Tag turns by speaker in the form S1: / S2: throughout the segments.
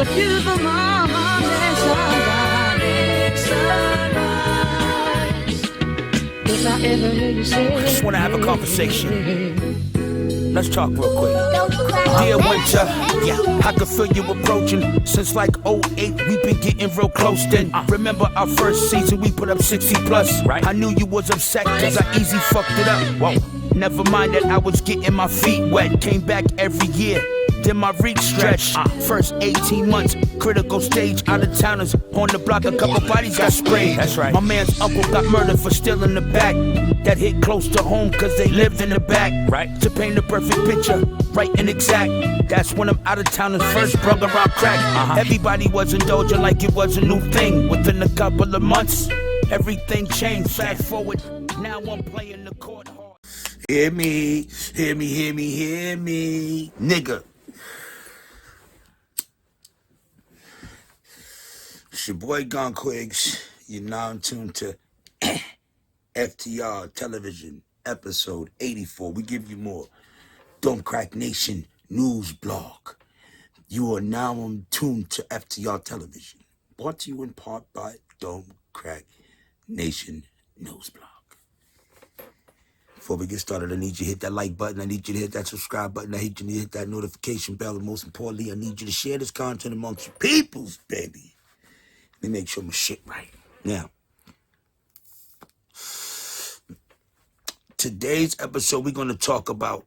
S1: It's a beautiful morning sunrise. If I ever hear you say,
S2: I just want to have a conversation. Let's talk real quick. Dear winter, yeah, I can feel you approaching. Since like '08, we've been getting real close then. Remember our first season, we put up 60 plus. Right. I knew you was upset cause I easy fucked it up. Whoa. Never mind that I was getting my feet wet. Came back every year. Then my reach stretch. First 18 months, critical stage. Out of towners on the block, a couple bodies got sprayed. That's right. My man's uncle got murdered for stealing the back. That hit close to home cause they lived in the back. Right. To paint the perfect picture, right and exact. That's when I'm out of towners first brung around crack. Everybody was indulging like it was a new thing. Within a couple of months, everything changed. Fast forward, now I'm playing the court hard. Hear me, hear me, hear me, hear me, nigga. It's your boy Gon Quigs. You're now in tune to FTR Television, episode 84. We give you more. Don't Crack Nation news blog. You are now in tune to FTR Television. Brought to you in part by Don't Crack Nation news blog. Before we get started, I need you to hit that like button. I need you to hit that subscribe button. I need you to hit that notification bell. And most importantly, I need you to share this content amongst your peoples, baby. Let me make sure my shit right. Now, today's episode, we're going to talk about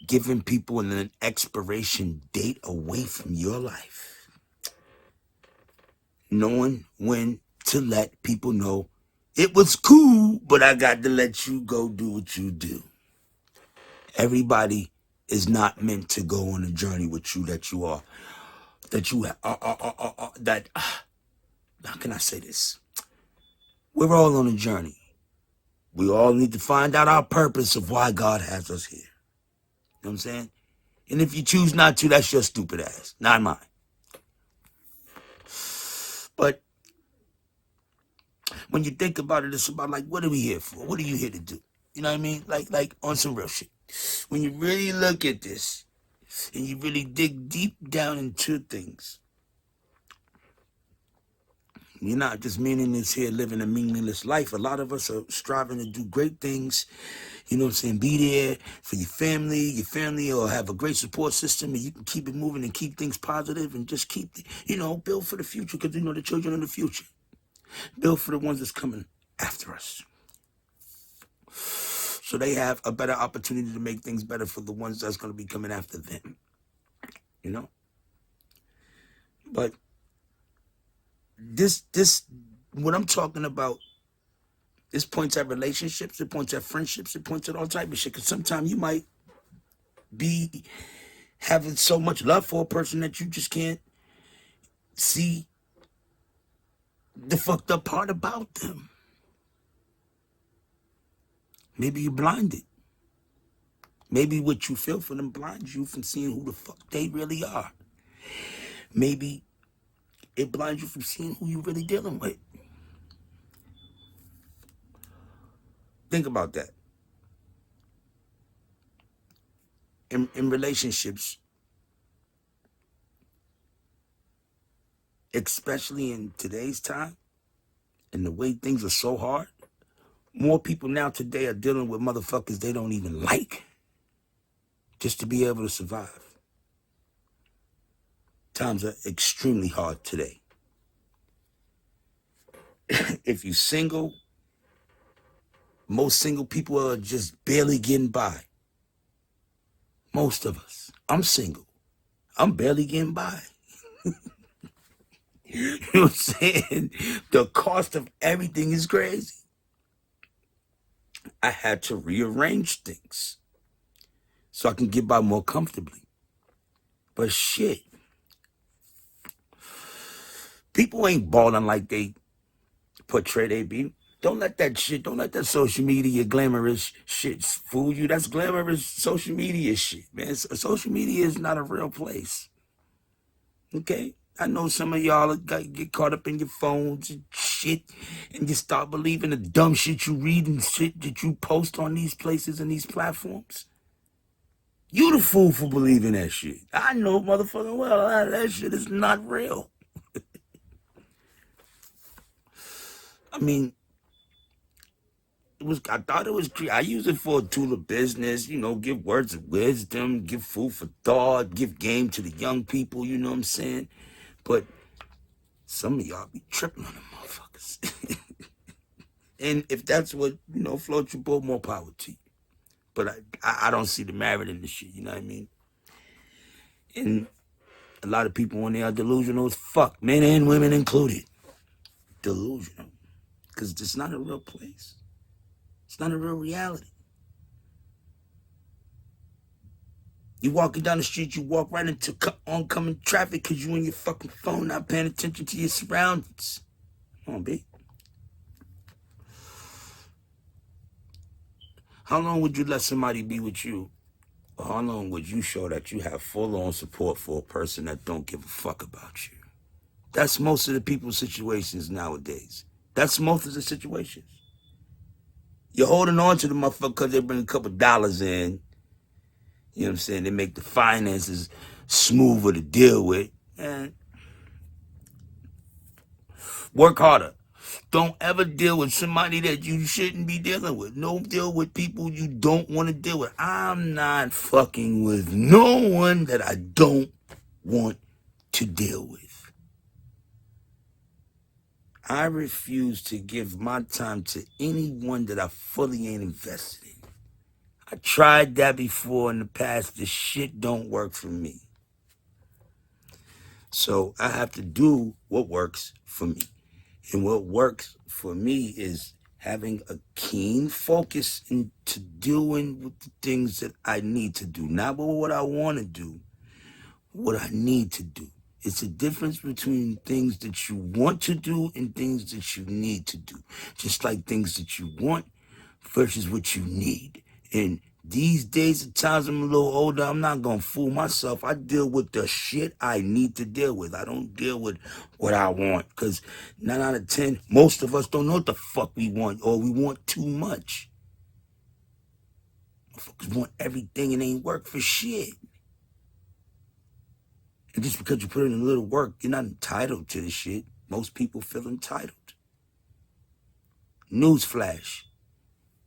S2: giving people an expiration date away from your life. Knowing when to let people know it was cool, but I got to let you go do what you do. Everybody is not meant to go on a journey with you that you are. How can I say this? We're all on a journey. We all need to find out our purpose of why God has us here. You know what I'm saying? And if you choose not to, that's your stupid ass, not mine. But when you think about it, it's about like, what are we here for? What are you here to do? You know what I mean? Like on some real shit. When you really look at this and you really dig deep down into things, you're not just meaningless here living a meaningless life. A lot of us are striving to do great things. You know what I'm saying? Be there for your family or have a great support system, and you can keep it moving and keep things positive and just keep, build for the future, because the children of the future. Build for the ones that's coming after us. So they have a better opportunity to make things better for the ones that's going to be coming after them. But this, what I'm talking about, this points at relationships, it points at friendships, it points at all type of shit. Because sometimes you might be having so much love for a person that you just can't see the fucked up part about them. Maybe you're blinded. Maybe what you feel for them blinds you from seeing who the fuck they really are. Maybe it blinds you from seeing who you're really dealing with. Think about that. In relationships, especially in today's time, and the way things are so hard, more people now today are dealing with motherfuckers they don't even like just to be able to survive. Times are extremely hard today. If you're single, most single people are just barely getting by. Most of us. I'm single. I'm barely getting by. You know what I'm saying? The cost of everything is crazy. I had to rearrange things so I can get by more comfortably. But shit, people ain't balling like they portray they be. Don't let that social media glamorous shit fool you. That's glamorous social media shit, man. Social media is not a real place. Okay? I know some of y'all get caught up in your phones and shit. shit and just start believing the dumb shit you read and shit that you post on these places and these platforms? You the fool for believing that shit. I know motherfucking well that shit is not real. I mean, I thought it was I use it for a tool of business, give words of wisdom, give food for thought, give game to the young people, you know what I'm saying? But some of y'all be tripping on them motherfuckers. And if that's what, floats your boat, more power to you. But I don't see the merit in this shit, you know what I mean? And a lot of people on there are delusional as fuck, men and women included. Delusional. Because it's not a real place. It's not a real reality. You walking down the street, you walk right into oncoming traffic because you on your fucking phone, not paying attention to your surroundings. Come on, B. How long would you let somebody be with you? Or how long would you show that you have full-on support for a person that don't give a fuck about you? That's most of the people's situations nowadays. That's most of the situations. You're holding on to the motherfucker because they bring a couple dollars in. You know what I'm saying? They make the finances smoother to deal with. And work harder. Don't ever deal with somebody that you shouldn't be dealing with. Don't deal with people you don't want to deal with. I'm not fucking with no one that I don't want to deal with. I refuse to give my time to anyone that I fully ain't invested in. I tried that before in the past. This shit don't work for me. So I have to do what works for me. And what works for me is having a keen focus into doing with the things that I need to do. Not what I want to do, what I need to do. It's a difference between things that you want to do and things that you need to do. Just like things that you want versus what you need. And these days, at times I'm a little older, I'm not going to fool myself. I deal with the shit I need to deal with. I don't deal with what I want. Because 9 out of 10, most of us don't know what the fuck we want, or we want too much. Motherfuckers want everything and ain't work for shit. And just because you put in a little work, you're not entitled to this shit. Most people feel entitled. Newsflash.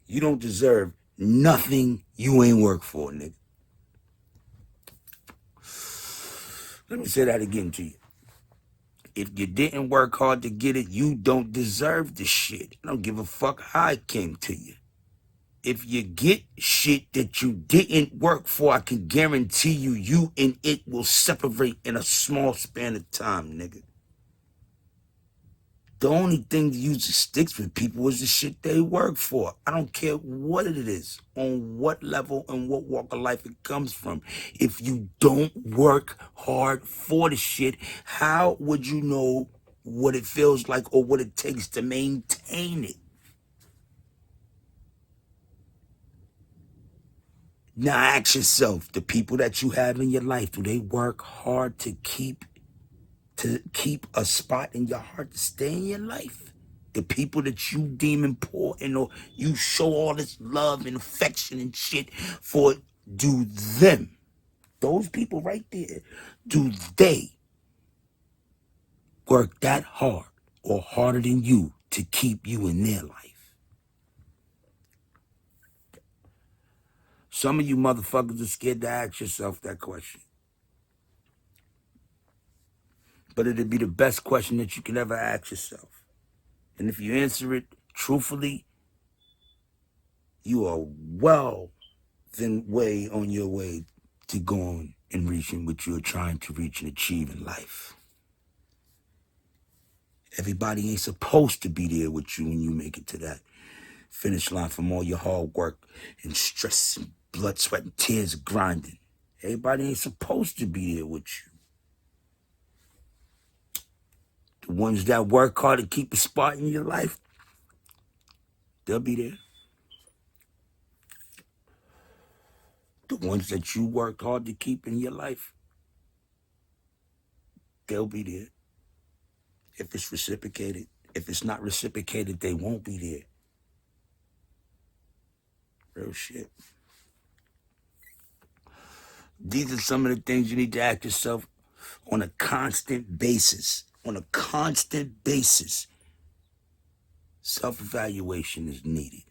S2: You don't deserve nothing you ain't work for, nigga. Let me say that again to you. If you didn't work hard to get it, you don't deserve the shit. I don't give a fuck how it came to you. If you get shit that you didn't work for, I can guarantee you and it will separate in a small span of time, nigga. The only thing that usually sticks with people is the shit they work for. I don't care what it is, on what level and what walk of life it comes from. If you don't work hard for the shit, how would you know what it feels like or what it takes to maintain it? Now ask yourself, the people that you have in your life, do they work hard to keep a spot in your heart to stay in your life? The people that you deem important or you show all this love and affection and shit for, do them, those people right there, do they work that hard or harder than you to keep you in their life? Some of you motherfuckers are scared to ask yourself that question. But it'd be the best question that you can ever ask yourself. And if you answer it truthfully, you are well way on your way to going and reaching what you're trying to reach and achieve in life. Everybody ain't supposed to be there with you when you make it to that finish line from all your hard work and stress and blood, sweat, and tears grinding. Everybody ain't supposed to be there with you. The ones that work hard to keep a spot in your life, they'll be there. The ones that you worked hard to keep in your life, they'll be there. If it's reciprocated, If it's not reciprocated, they won't be there. Real shit. These are some of the things you need to ask yourself on a constant basis. On a constant basis. Self-evaluation is needed.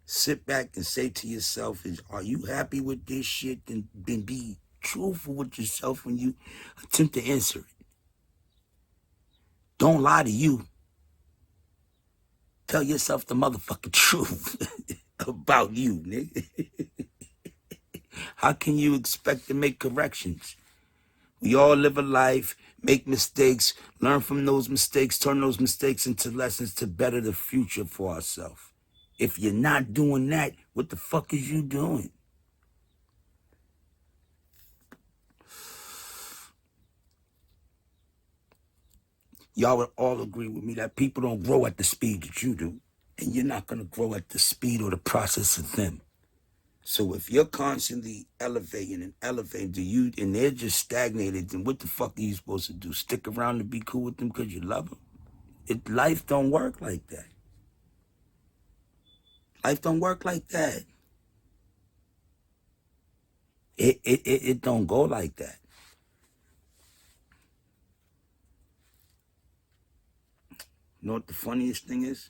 S2: Sit back and say to yourself, are you happy with this shit? And be truthful with yourself when you attempt to answer it. Don't lie to you. Tell yourself the motherfucking truth about you, nigga. How can you expect to make corrections? We all live a life, make mistakes, learn from those mistakes, turn those mistakes into lessons to better the future for ourselves. If you're not doing that, what the fuck is you doing? Y'all would all agree with me that people don't grow at the speed that you do. And you're not going to grow at the speed or the process of them. So if you're constantly elevating and elevating, and they're just stagnated, then what the fuck are you supposed to do? Stick around to be cool with them because you love them? Life don't work like that. Life don't work like that. It don't go like that. You know what the funniest thing is?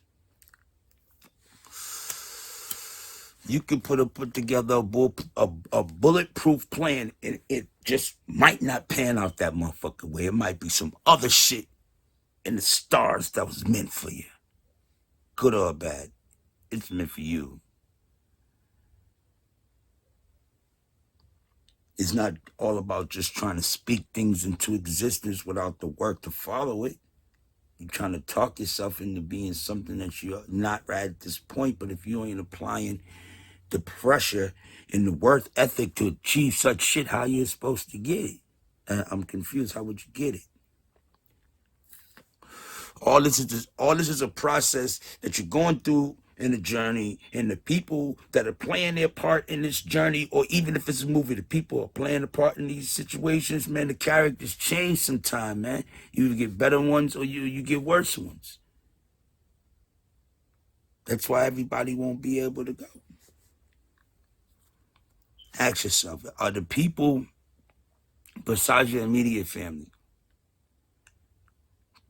S2: You could put together a bulletproof plan, and it just might not pan out that motherfucking way. It might be some other shit in the stars that was meant for you. Good or bad, it's meant for you. It's not all about just trying to speak things into existence without the work to follow it. You're trying to talk yourself into being something that you're not right at this point, but if you ain't applying the pressure and the worth ethic to achieve such shit, how you're supposed to get it? I'm confused. How would you get it? All this is a process that you're going through in the journey, and the people that are playing their part in this journey, or even if it's a movie, the people are playing a part in these situations, man, the characters change sometime, man. You either get better ones or you get worse ones. That's why everybody won't be able to go. Ask yourself, are the people besides your immediate family,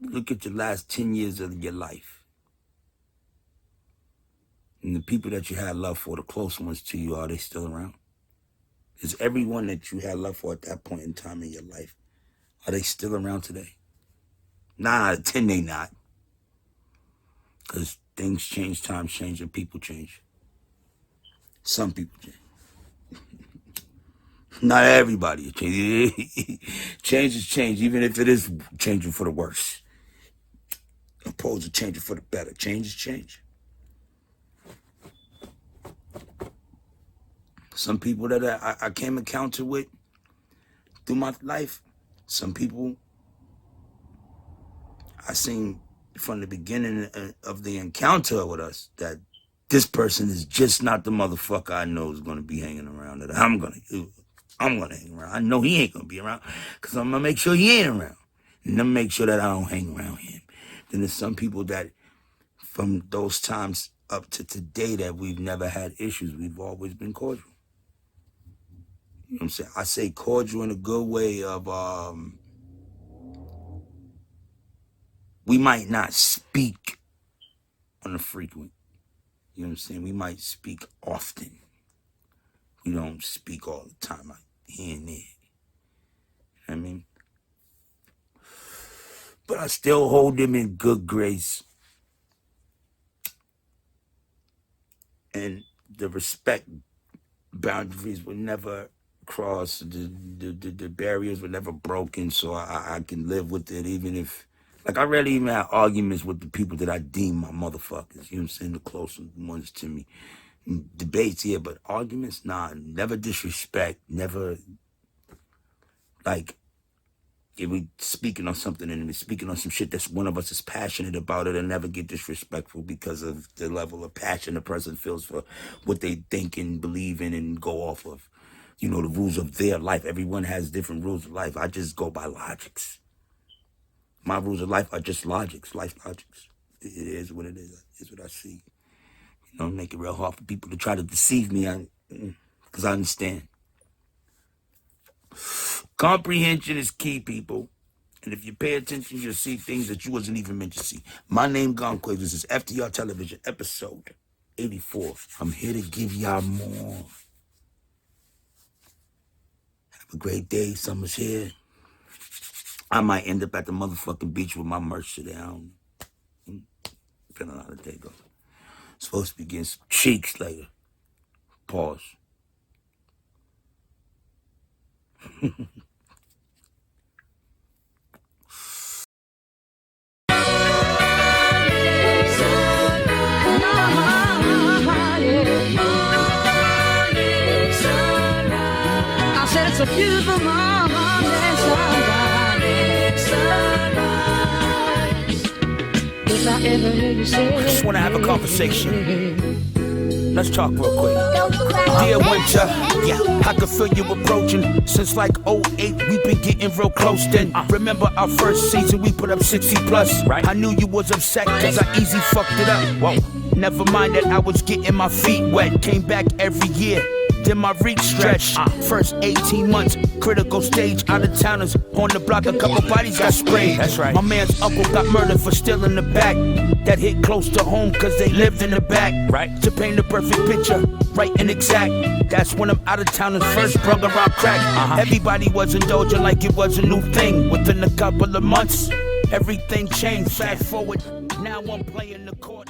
S2: look at the last 10 years of your life, and the people that you had love for, the close ones to you, are they still around? Is everyone that you had love for at that point in time in your life, are they still around today? 9 out of 10 they not. Because things change, times change, and people change. Some people change. Not everybody change. Change is change, even if it is changing for the worse. Opposed to changing for the better. Change is change. Some people that I came encounter with through my life, some people I seen from the beginning of the encounter with us that this person is just not the motherfucker I know is going to be hanging around, that I'm going to hang around. I know he ain't going to be around because I'm going to make sure he ain't around. And then make sure that I don't hang around him. Then there's some people that from those times up to today that we've never had issues. We've always been cordial. You know what I'm saying? I say cordial in a good way of, we might not speak on the frequent. You know what I'm saying? We might speak often. We don't speak all the time, like here and there. You know what I mean? But I still hold them in good grace. And the respect boundaries were never crossed. The barriers were never broken, so I can live with it, even if, like, I rarely even have arguments with the people that I deem my motherfuckers. You know what I'm saying? The closest ones to me. Debates, yeah, but arguments, nah. Never disrespect. Never, like, if we speaking on something and we speaking on some shit that's one of us is passionate about, it'll never get disrespectful because of the level of passion the person feels for what they think and believe in and go off of. You know, the rules of their life. Everyone has different rules of life. I just go by logics. My rules of life are just logics, life logics. It is what it is. It's what I see. You know, make it real hard for people to try to deceive me, because I understand. Comprehension is key, people. And if you pay attention, you'll see things that you wasn't even meant to see. My name, Gonquay. This is FDR Television, episode 84. I'm here to give y'all more. Have a great day. Summer's here. I might end up at the motherfucking beach with my merch today. I don't know. Depending on how the day goes. Supposed to be getting some cheeks later. Pause.
S1: I said it's a beautiful morning sunrise. If I ever hear you say,
S2: I just want to have a conversation. Let's talk real quick. Dear winter, yeah, I can feel you approaching. Since like '08, we've been getting real close then. Remember our first season, we put up 60 plus. Right. I knew you was upset cause I easy fucked it up. Whoa. Never mind that I was getting my feet wet. Came back every year. Then my reach stretch. First 18 months, critical stage. Out of towners on the block, a couple bodies got sprayed. That's right. My man's uncle got murdered for stealing the back. That hit close to home cause they lived in the back. Right. To paint the perfect picture, right and exact. That's when I'm out of towners first brung around crack. Everybody was indulging like it was a new thing. Within a couple of months, everything changed. Fast forward, now I'm playing the court.